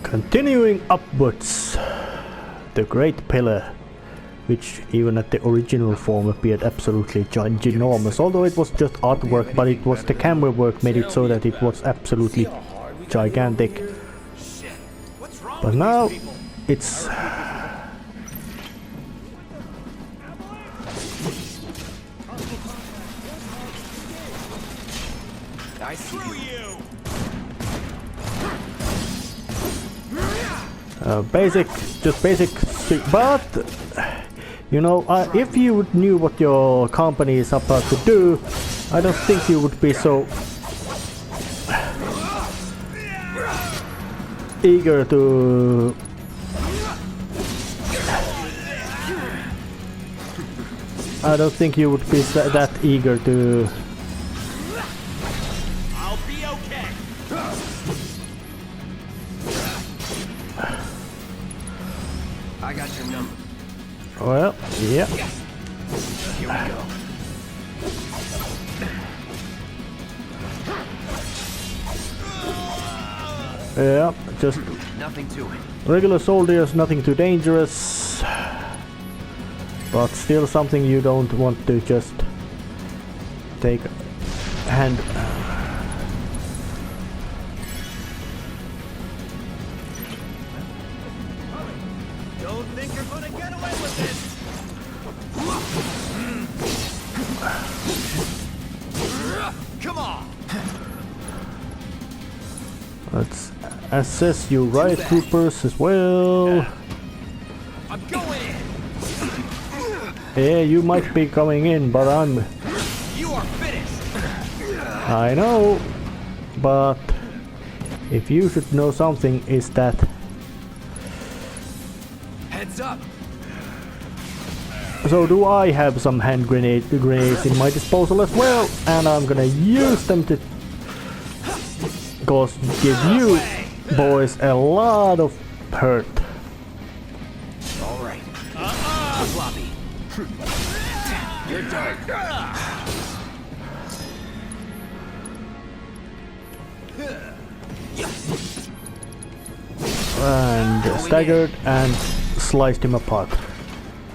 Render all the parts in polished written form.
Continuing upwards, the Great Pillar, which even at the original form appeared absolutely ginormous, although it was just artwork, but it was the camera work made it so that it was absolutely gigantic. But now it's I see you. basic, but you know, if you knew what your company is about to do, I don't think you would be so eager to that eager to I got your number. well, yeah. Here we go. Yeah, just Nothing to it. regular soldiers, nothing too dangerous, but still something you don't want to just take hand. Don't think you're gonna get away with this. Come on. Let's assess you riot troopers as well. I'm going in. Yeah, you might be coming in, but You are finished. I know, but if you should know something is that Heads up. so do I have some hand grenades in my disposal as well, and I'm gonna use them to give you boys a lot of hurt. All right. Floppy. You're done. And staggered and sliced him apart.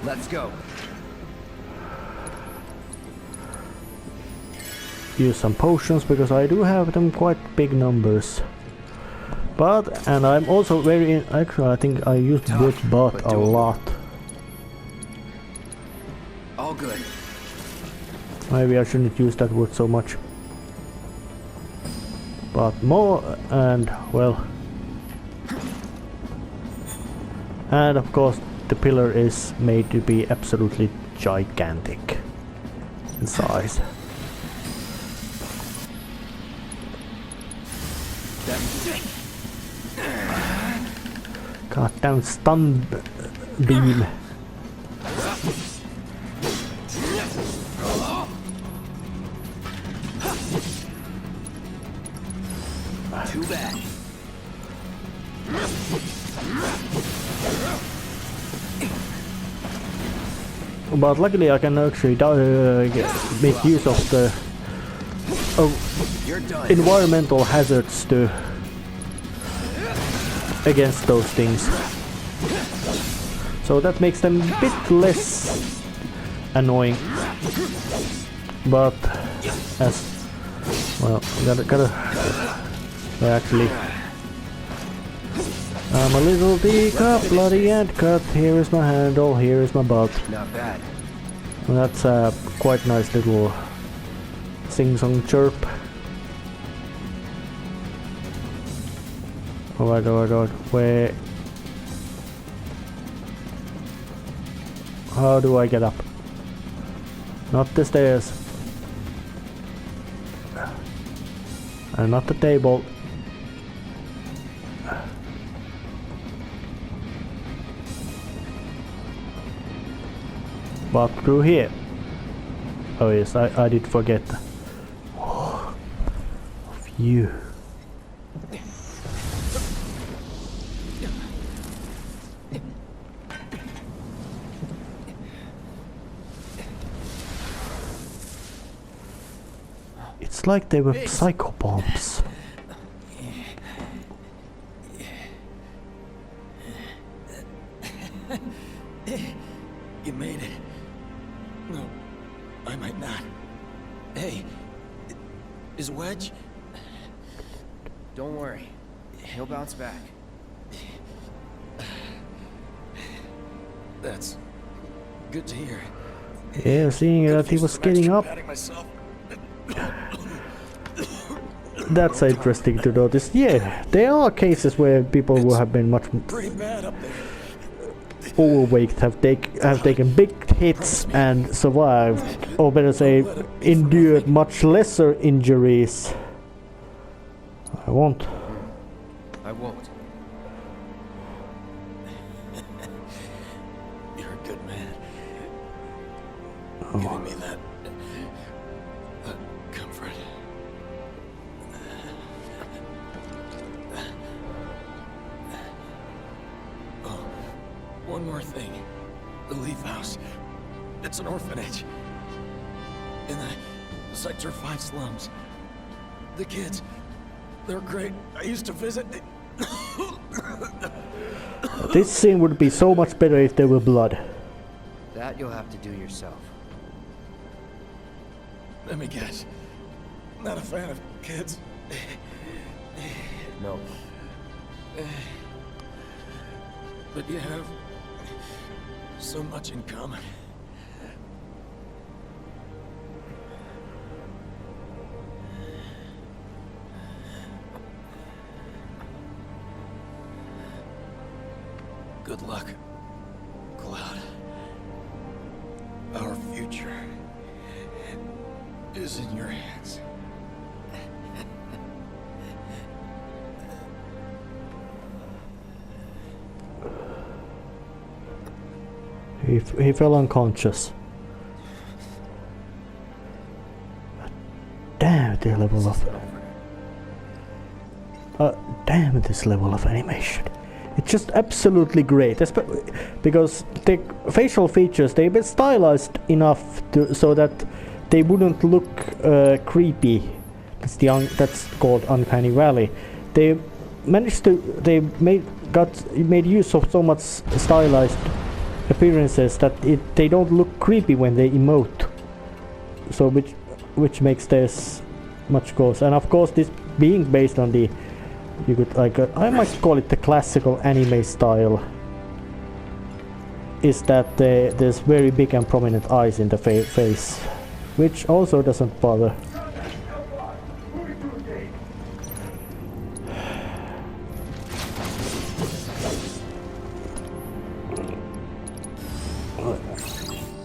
Let's go. Use some potions because I do have them quite big numbers. And I'm also actually I think I used word but a lot. All good. Maybe I shouldn't use that word so much. But more and well. And of course the pillar is made to be absolutely gigantic in size. Goddamn stun beam. Too bad. But luckily I can actually make use of the You're done. environmental hazards against those things. So that makes them a bit less annoying. But as well, gotta actually I'm a little teacup, bloody ant cut. Here is my handle, here is my butt. Not bad. And that's a quite nice little sing-song chirp. Alright, where... How do I get up? Not the stairs. And not the table. But through here. Oh yes, I did forget. Oh, phew. It's like they were psycho bombs. made it. No, I might not. Hey, is Wedge? Don't worry. He'll bounce back. That's good to hear. Yeah, seeing that he was getting up, Patting myself. that's interesting to notice. Yeah, there are cases where people who have been much Pretty bad up there. overweight have taken big hits and survived, or better say, endured much lesser injuries. I won't. I won't. You're a good man. Giving me that comfort. Oh, one more thing. The Leaf House. It's an orphanage. In the Sector 5 slums. The kids, they're great. I used to visit. This scene would be so much better if there were blood. That you'll have to do yourself. Let me guess. Not a fan of kids. No. But you have so much in common. Good luck, Cloud. Our future is in your hands. He fell unconscious. Damn the level of damn this level of animation. It's just absolutely great, because the facial features, they've been stylized enough so that they wouldn't look creepy. That's called Uncanny Valley. They made use of so much stylized appearances that they don't look creepy when they emote. So which makes this much closer. And of course, this being based on the, you could I might call it the classical anime style, is that there's very big and prominent eyes in the face, which also doesn't bother.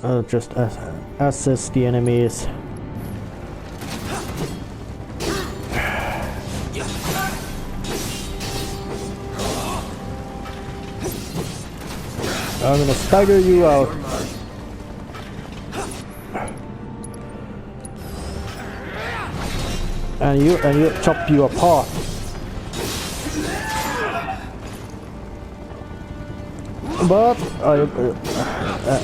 I'll just assess the enemies. I'm gonna stagger you out. And you chop you apart. But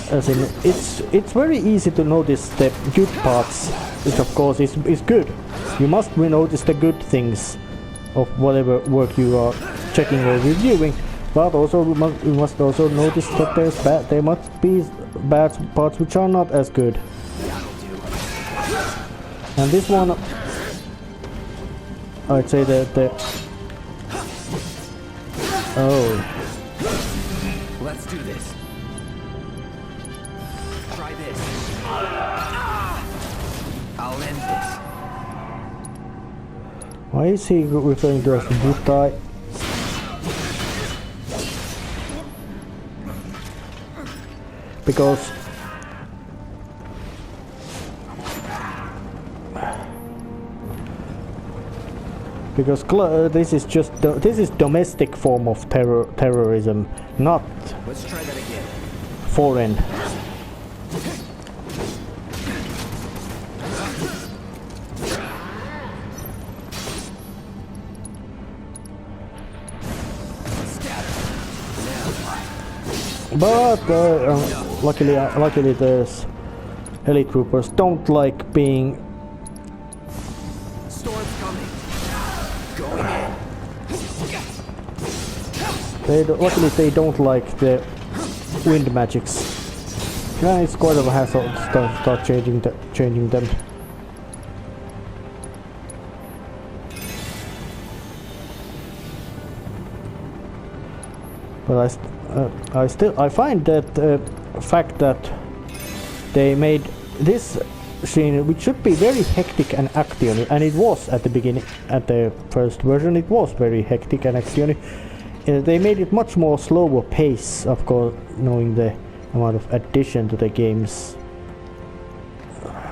as in, it's very easy to notice the good parts, which of course is good. You must notice the good things of whatever work you are checking or reviewing. But also we must also notice that there must be bad parts which are not as good. And this one, I'd say that oh. Let's do this. Try this. I'll end this. Why is he referring to us as Butai? Because this is domestic form of terrorism, not Let's try that again. foreign. But luckily those heli troopers don't like being. Storm's coming. Going in. Luckily they don't like the wind magics. Yeah, it's quite of a hassle to start changing them. But I find that fact that they made this scene, which should be very hectic and action, and it was at the beginning, at the first version, it was very hectic and action. They made it much more slower pace, of course, knowing the amount of addition to the game's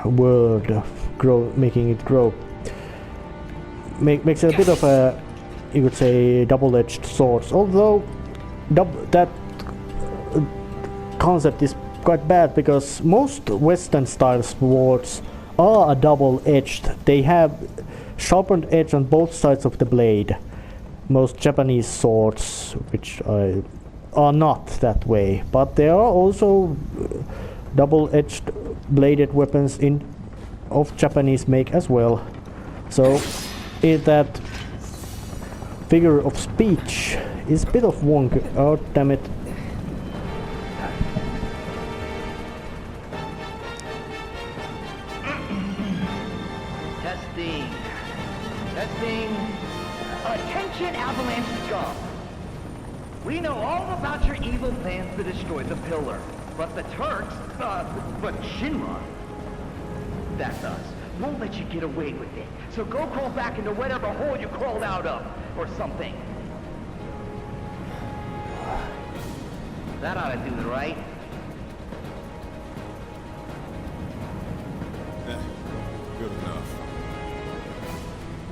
world, making it grow. Makes it a bit of a, you could say, double-edged sword. Although that concept is quite bad because most Western-style swords are double-edged. They have sharpened edge on both sides of the blade. Most Japanese swords, which are not that way, but there are also double-edged bladed weapons of Japanese make as well. So that figure of speech is a bit of wonky. Oh damn it. Testing. Attention, Avalanche scum. We know all about your evil plans to destroy the pillar. But the Turks, but Shinra, that's us, won't let you get away with it. So go crawl back into whatever hole you crawled out of, or something. That ought to do it, right? Good enough.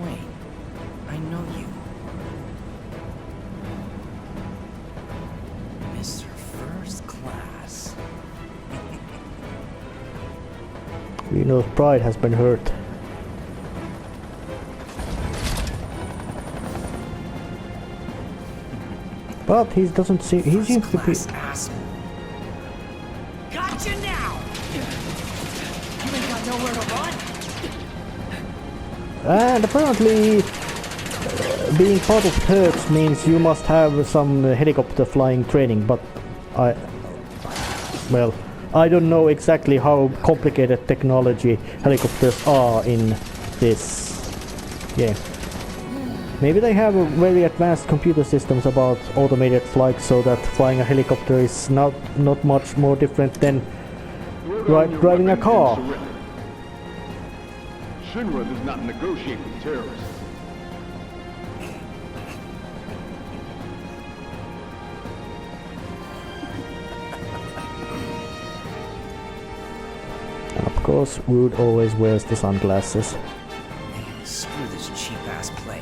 Wait, I know you. Mr. First Class. Reno's pride has been hurt. But he doesn't seem. He seems to be. Gotcha now! You ain't got nowhere to run? And apparently, being part of Turks means you must have some helicopter flying training. But I don't know exactly how complicated technology helicopters are in this game. Maybe they have a very advanced computer systems about automated flight, so that flying a helicopter is not much more different than driving a car. Shinra does not negotiate with terrorists. And of course, Wood always wears the sunglasses. Man, screw this cheap-ass play.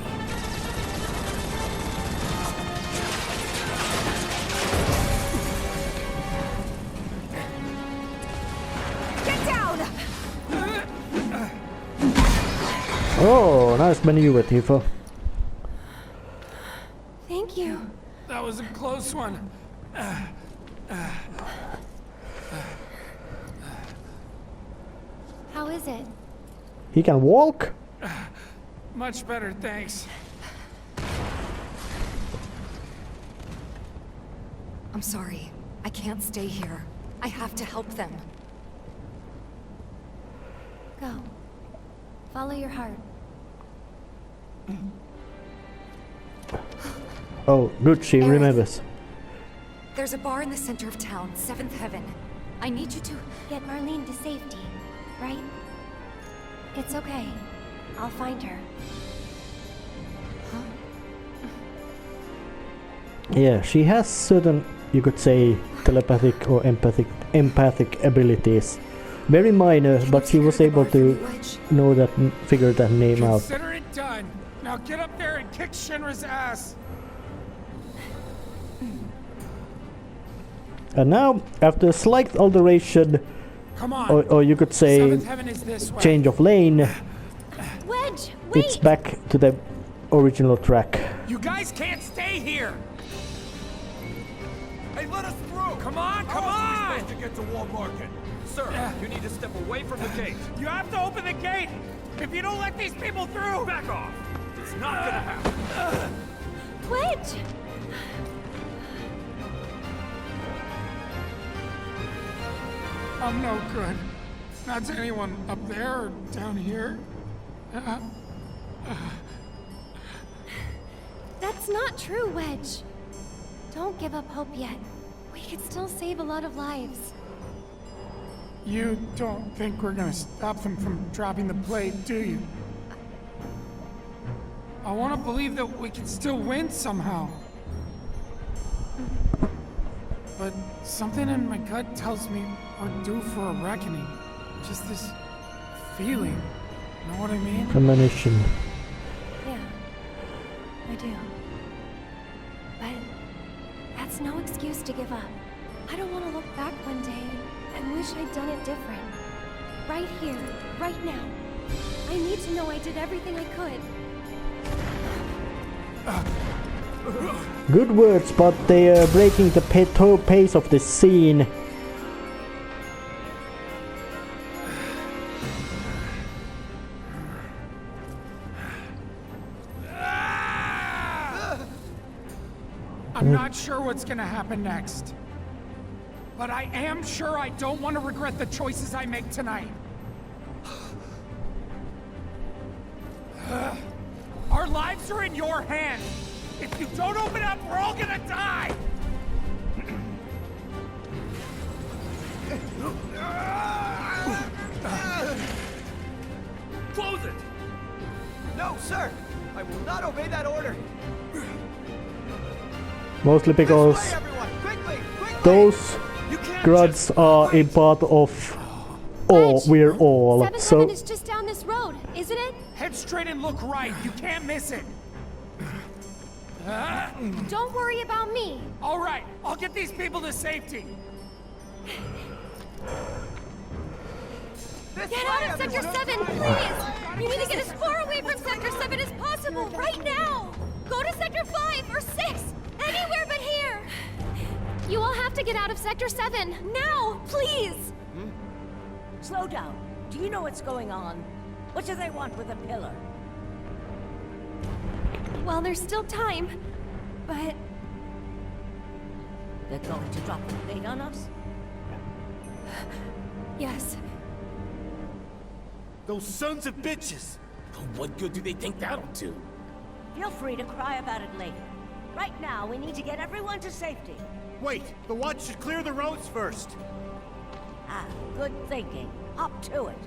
Oh, nice maneuver, Tifa. Thank you. That was a close one. How is it? He can walk? Much better, thanks. I'm sorry. I can't stay here. I have to help them. Go. Follow your heart. Oh, good, she Aaron. remembers. There's a bar in the center of town, Seventh Heaven. I need you to... Get Marlene to safety, right? It's okay. I'll find her. Yeah, she has certain, you could say, telepathic or empathic abilities. Very minor, but she was able to know that, figure that name out. Consider it done. Now get up there and kick Shinra's ass. And now, after a slight alteration, Come on. or you could say Seventh Heaven is this way. change of lane, Wedge, wait! it's back to the original track. You guys can't stay here. Hey, let us through. Come on, come on. To get to Wall Market. Sir, you need to step away from the gate. You have to open the gate. If you don't let these people through, Back off. It's not gonna happen. Wedge! I'm no good. Not to anyone up there or down here. That's not true, Wedge. Don't give up hope yet. We could still save a lot of lives. You don't think we're gonna stop them from dropping the blade, do you? I want to believe that we can still win somehow. But something in my gut tells me we're due for a reckoning. Just this feeling. Know what I mean? Premonition. Yeah, I do. But that's no excuse to give up. I don't want to look back one day and wish I'd done it different. Right here, right now. I need to know I did everything I could. Good words, but they are breaking the pace of the scene. I'm not sure what's gonna happen next. But I am sure I don't want to regret the choices I make tonight. Our lives are in your hands. If you don't open up, we're all gonna die! Close it! No, sir! I will not obey that order! Mostly because This way, everyone! Quickly! Quickly! those You can't grudges are a part of all. Wedge, We're all. 7-7 So is just down this road, isn't it? Head straight and look right. You can't miss it. Don't worry about me. All right, I'll get these people to safety. This Get way, out of Sector everyone. 7, please! We need to get as far away from Sector 7 as possible, right now! Go to Sector 5 or 6! Anywhere but here! You all have to get out of Sector 7, now! Please! Slow down. Do you know what's going on? What do they want with a pillar? Well, there's still time, but... They're going to drop the blade on us? Yes. Those sons of bitches! What good do they think that'll do? Feel free to cry about it later. Right now, we need to get everyone to safety. Wait! The watch should clear the roads first! Ah, good thinking. Up to it.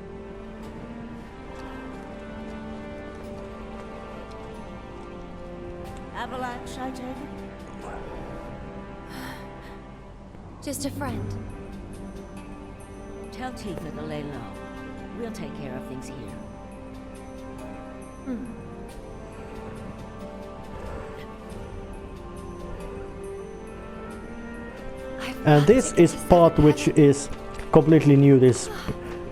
Avalanche, I take it? Just a friend. Tell Tifa to lay low. We'll take care of things here. and this is part which is completely new. This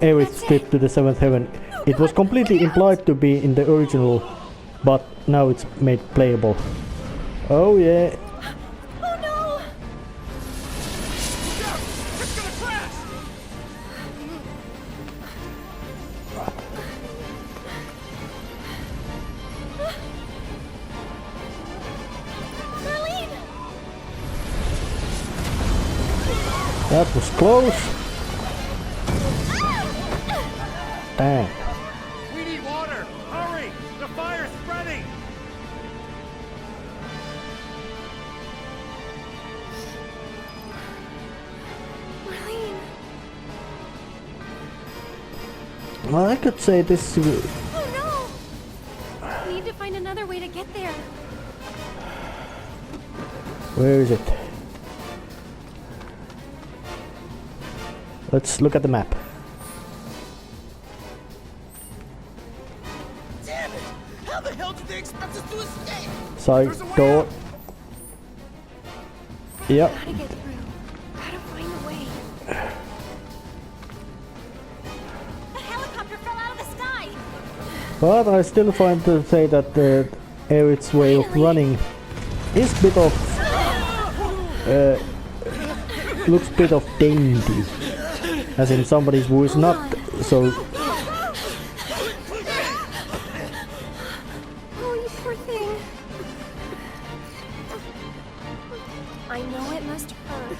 Aerith's trip to the seventh heaven. It was completely implied to be in the original, but now it's made playable. Oh yeah. Oh no! It's gonna crash! Marlene! That was close. Dang. We need water! Hurry! The fire's spreading! Marlene! Well, I could say this. Oh no! We need to find another way to get there. Where is it? Let's look at the map. Damn it! How the hell did they expect us to escape? Side There's a way door. out. Yep. Gotta get through. Gotta find a way. The helicopter fell out of the sky! But I still find to say that the Aerith's way of running is bit of looks bit of dainty, as in somebody's who is not so. Oh, you poor thing. I know it must hurt,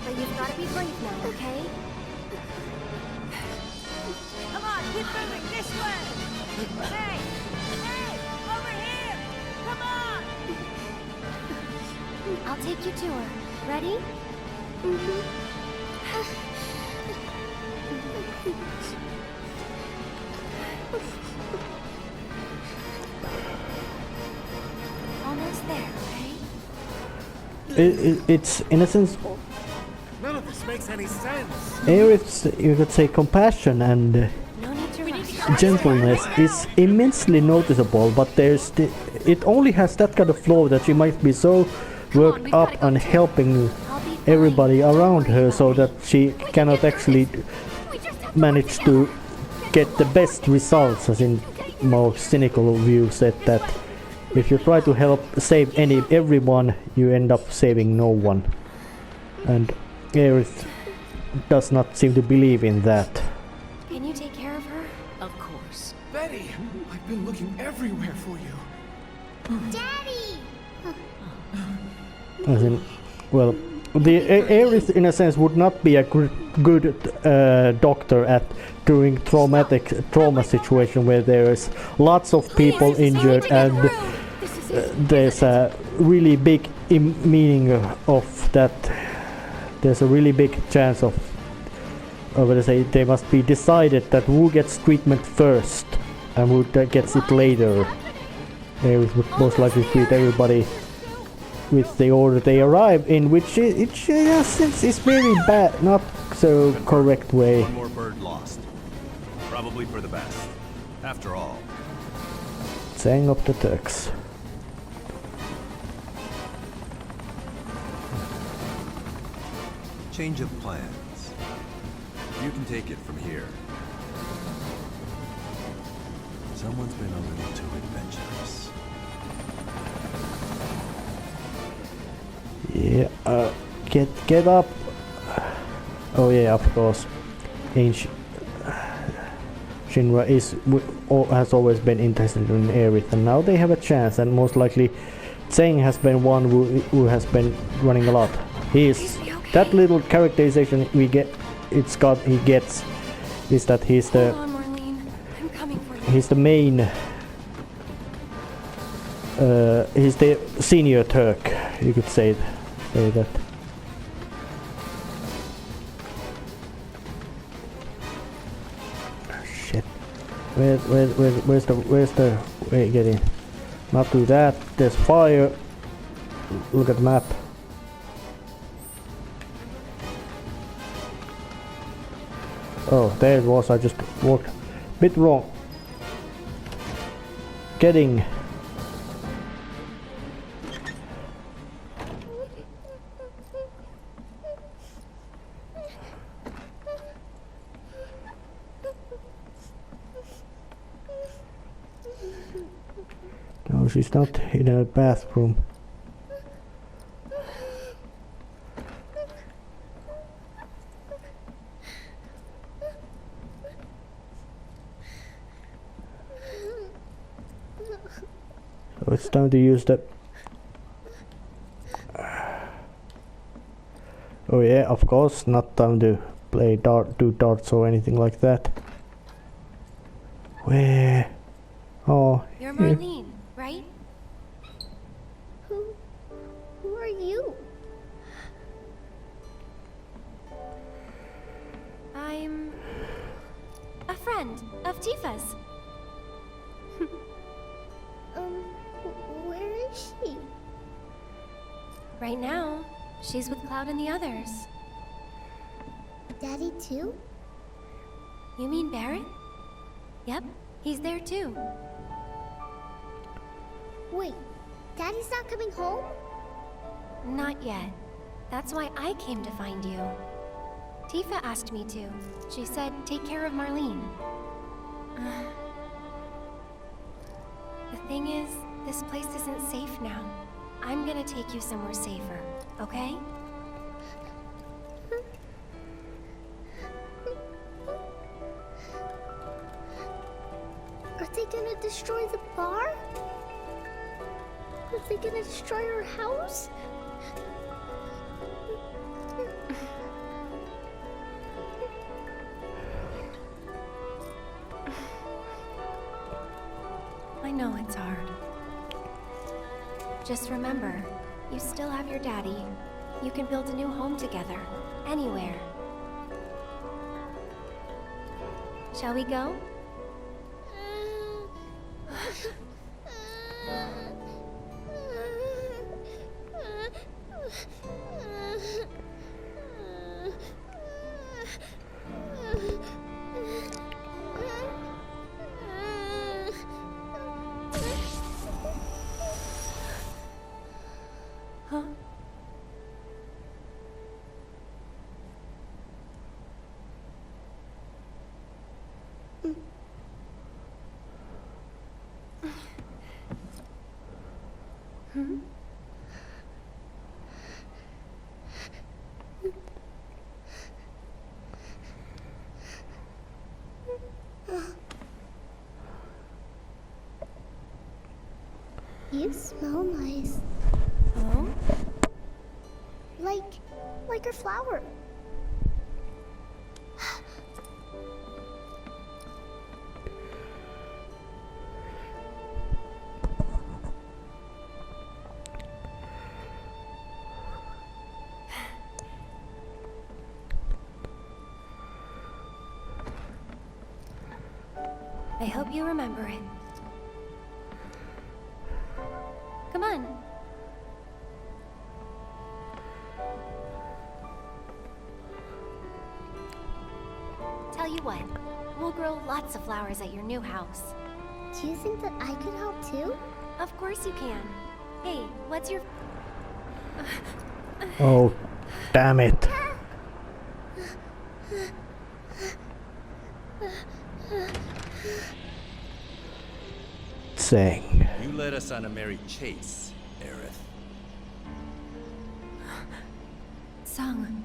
but you've got to be brave now, okay? Keep moving this way! Hey! Hey! Over here! Come on! I'll take you to her. Ready? Almost there, okay? It's in a sense, None of this makes any sense. Aerith's, you could say, compassion and No need to rush. gentleness is immensely noticeable, but it only has that kind of flaw that she might be so worked up on helping everybody around her so that she cannot actually manage to get the best results, as in more cynical view said that if you try to help save everyone, you end up saving no one. And Aerith does not seem to believe in that. Can you take care of her? Of course. Betty! I've been looking everywhere for you. Daddy! As in, well, the Aerith in a sense would not be a good doctor at during trauma situation where there is lots of people injured and there's a really big meaning of that. There's a really big chance of let's say they must be decided that who gets treatment first and who gets it later. Aerith would most likely treat everybody with the order they arrive in, which is very bad, not so correct way. One more bird lost. Probably for the best. After all. Saying of the Turks. Change of plans. You can take it from here. Someone's been a little too adventurous. Yeah, get up. Oh yeah, of course. Shinra has always been interested in Aerith, and now they have a chance, and most likely Tseng has been one who has been running a lot. That little characterization he gets is that he's the Hold on, Marlene. I'm coming for you. he's the main he's the senior Turk, you could say that. Shit. Where's the way getting? Not do that. There's fire. Look at the map. Oh, there it was. I just walked a bit wrong. Getting. No, she's not in a bathroom. So it's time to use the... Oh yeah, of course, not time to play do darts or anything like that. Where? Oh, You're here. Marlene, right? Who are you? I'm a friend of Tifa's. Where is she? Right now, she's with Cloud and the others. Daddy too? You mean Barrett? Yep, he's there too. Wait, Daddy's not coming home? Not yet. That's why I came to find you. Tifa asked me to. She said, take care of Marlene. The thing is, this place isn't safe now. I'm gonna take you somewhere safer, okay? Are they gonna destroy the bar? Are they gonna destroy our house? Just remember, you still have your daddy. You can build a new home together, anywhere. Shall we go? Huh? Hmm? You smell nice. Oh? Like a flower. I hope you remember it. Come on. Tell you what, we'll grow lots of flowers at your new house. Do you think that I could help too? Of course you can. Hey, what's your... Oh, damn it. Tseng. You led us on a merry chase, Aerith. Sung.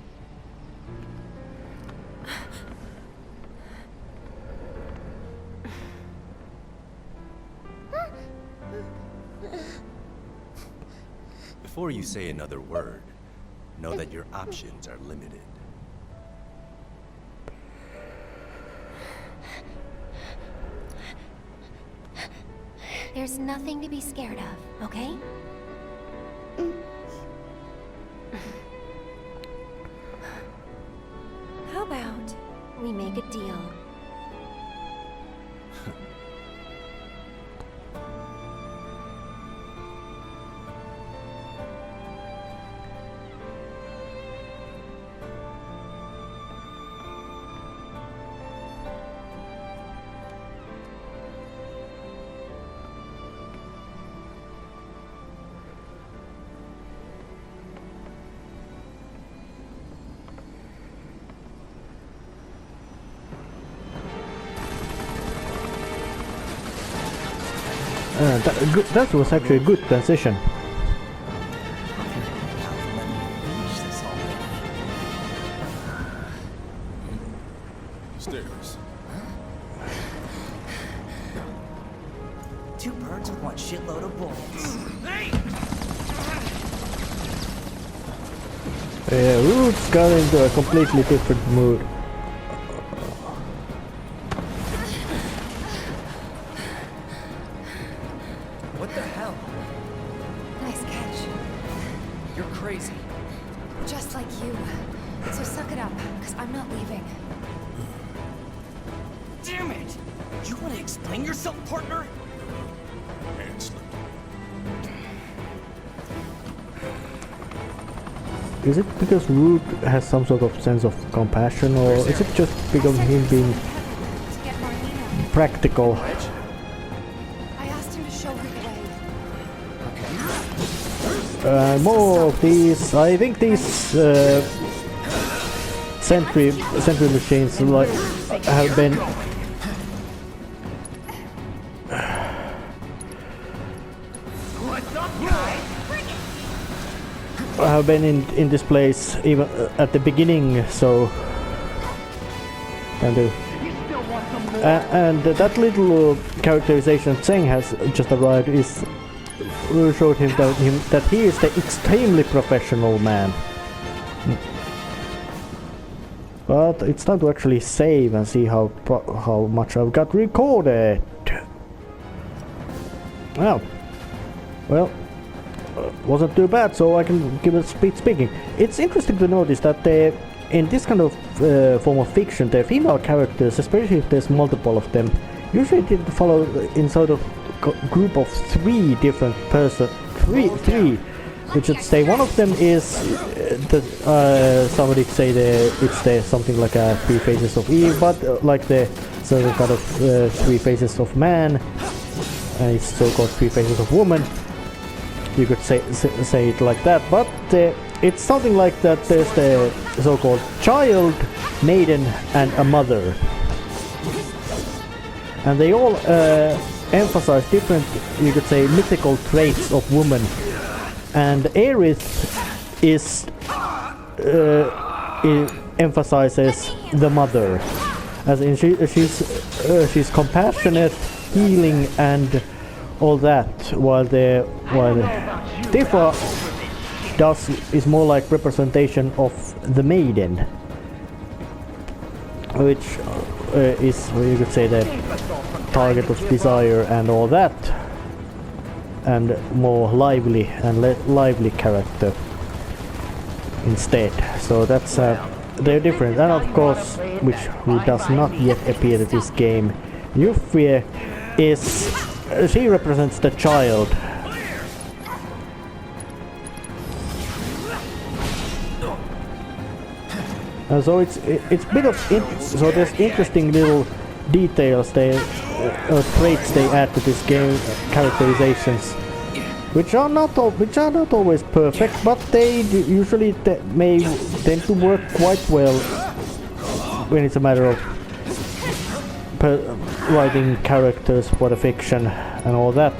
Before you say another word, know that your options are limited. There's nothing to be scared of, okay? How about we make a deal? That was actually a good transition. Stairs. Two birds with one shitload of bullets. Yeah, Roots got into a completely different mood. What the hell? Nice catch. You're crazy. Just like you. So suck it up, because I'm not leaving. Damn it! You want to explain yourself, partner? Hand slipped. Is it because Root has some sort of sense of compassion, or is it just because of him being practical? I asked him to show her the way. More of these. I think these sentry machines like have been in this place even at the beginning, so and that little characterization Tseng has just arrived is showed him that he is the extremely professional man. But it's time to actually save and see how much I've got recorded. Well, wasn't too bad, so I can give a speed speaking. It's interesting to notice that in this kind of form of fiction, the female characters, especially if there's multiple of them, usually did follow in sort of group of three different three. We should say one of them is somebody say it's something like a three faces of Eve, but like the certain kind of three faces of man, and it's so-called three faces of woman. You could say it like that, but it's something like that. There's the so-called child, maiden, and a mother, and they all emphasize different, you could say, mythical traits of woman. And Aerith emphasizes the mother, as in she's compassionate, healing, and all that, while Tifa is more like representation of the maiden, which is, you could say, the target of desire and all that, and more lively character instead. So that's they're different. And of course, who does not yet appear in this game, Yuffie she represents the child. So it's bit of so there's interesting little details traits they add to this game, characterizations, which are not always perfect, but they usually may tend to work quite well when it's a matter of writing characters for the fiction and all that.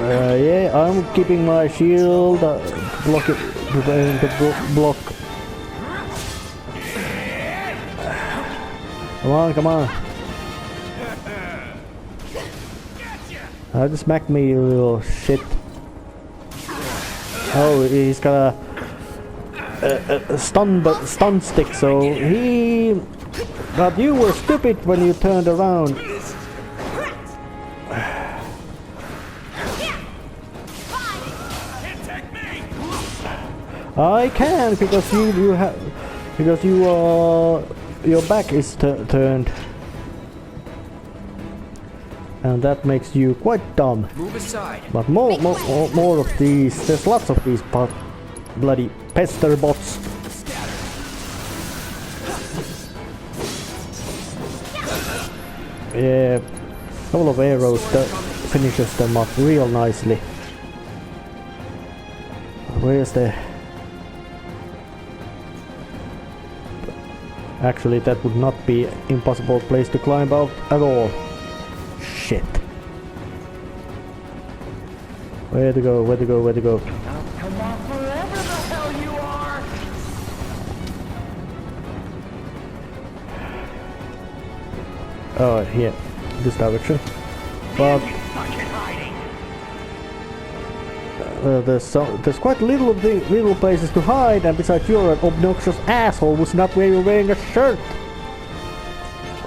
Yeah, I'm keeping my shield, preparing to block. Come on. Just smack me, you little shit. Oh, he's got a stun stick, so he... But you were stupid when you turned around. I can, because your back is turned, and that makes you quite dumb. Move aside. But more of these. There's lots of these bloody pester bots. Yeah, a couple of arrows that finishes them up real nicely. Where's the... Actually, that would not be an impossible place to climb out at all. Shit. Where to go? Come on, forever the hell you are! Oh, yeah, this direction. But there's quite little places to hide, and besides, you're an obnoxious asshole who's not wearing a shirt.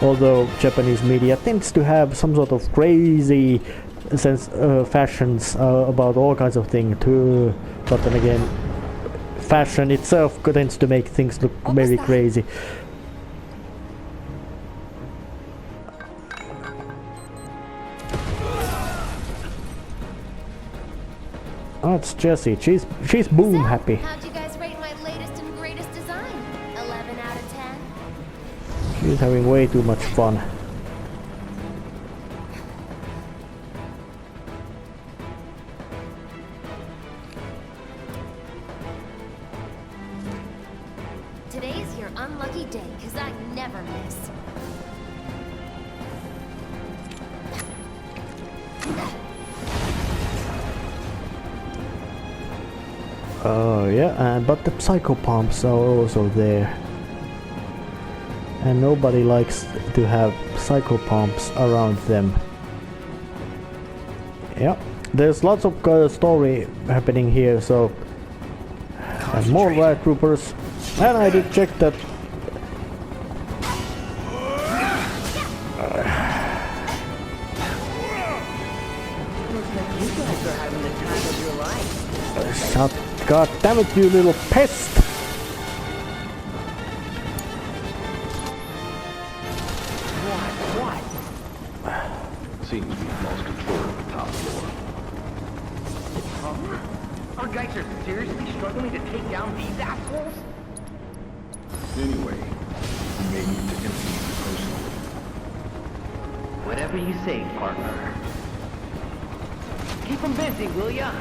Although Japanese media tends to have some sort of crazy fashions about all kinds of things too, but then again, fashion itself tends to make things look very crazy. Oh, it's Jessie. She's boom happy. How'd you guys rate my latest and greatest design? 11 out of 10? She's having way too much fun. Today's your unlucky day, 'cause I never miss. Oh yeah, but the psychopomps are also there. And nobody likes to have psychopomps around them. Yeah, there's lots of story happening here, so... And more riot troopers. And I did check that... like you guys are having the time of your life. Shut, god damn it, you little pest! What? Seems we've lost control of the top floor. Our guys are seriously struggling to take down these assholes? Anyway, we may need to empty you personally. Whatever you say, partner. Keep them busy, will ya?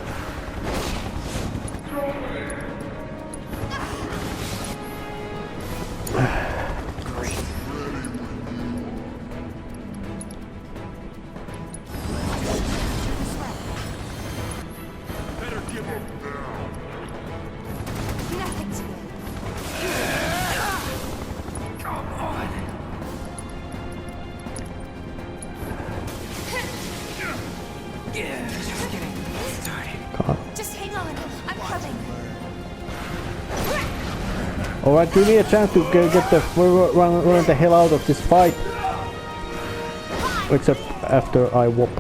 Just hang on. I'm coming. Alright, give me a chance to get the run the hell out of this fight. Except after I whoop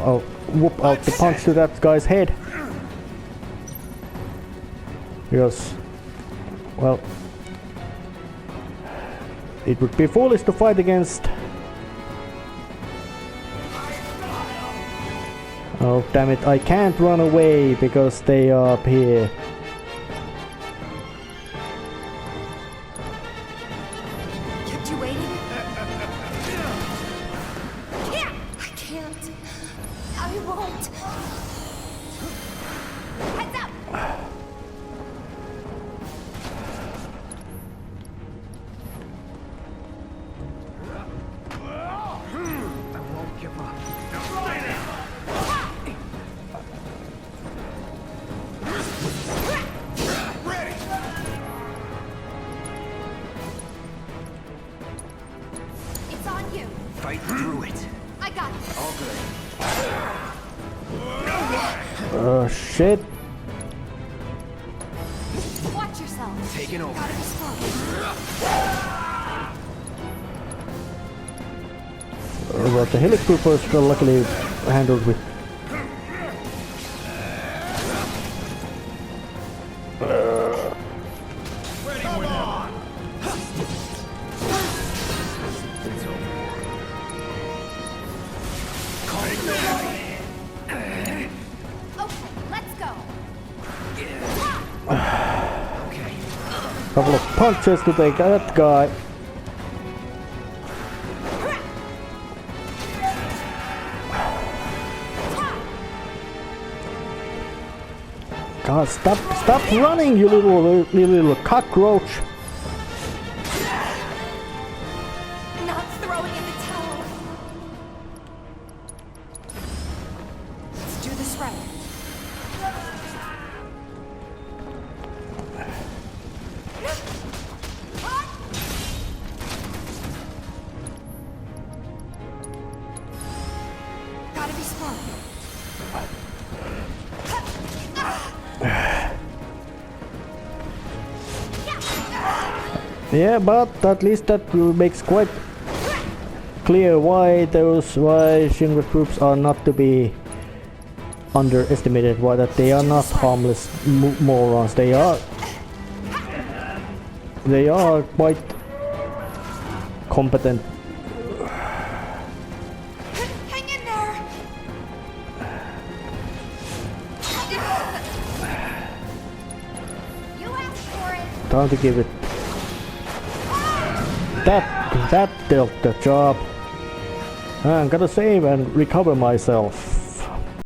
out the punch to that guy's head. Because, well, it would be foolish to fight against. Oh damn it, I can't run away because they are up here. Kept you waiting? Yeah, I can't. I won't. Heads up! I won't give up. It's on you. Fight through it. I got it. All good. Shit. Watch yourself. Taking over. Gotta be strong. Well, the helicopters were luckily handled with. Okay, let's go. Couple of punches to take that guy. God, stop running, you little cockroach! Not throwing in the towel. Let's do this right. Gotta be smart. Yeah, but at least that makes quite clear why Shinra troops are not to be underestimated. Why that they are not harmless morons. They are quite competent. Hang in there. You asked for it. Time to give it. That did the job. I'm gonna save and recover myself.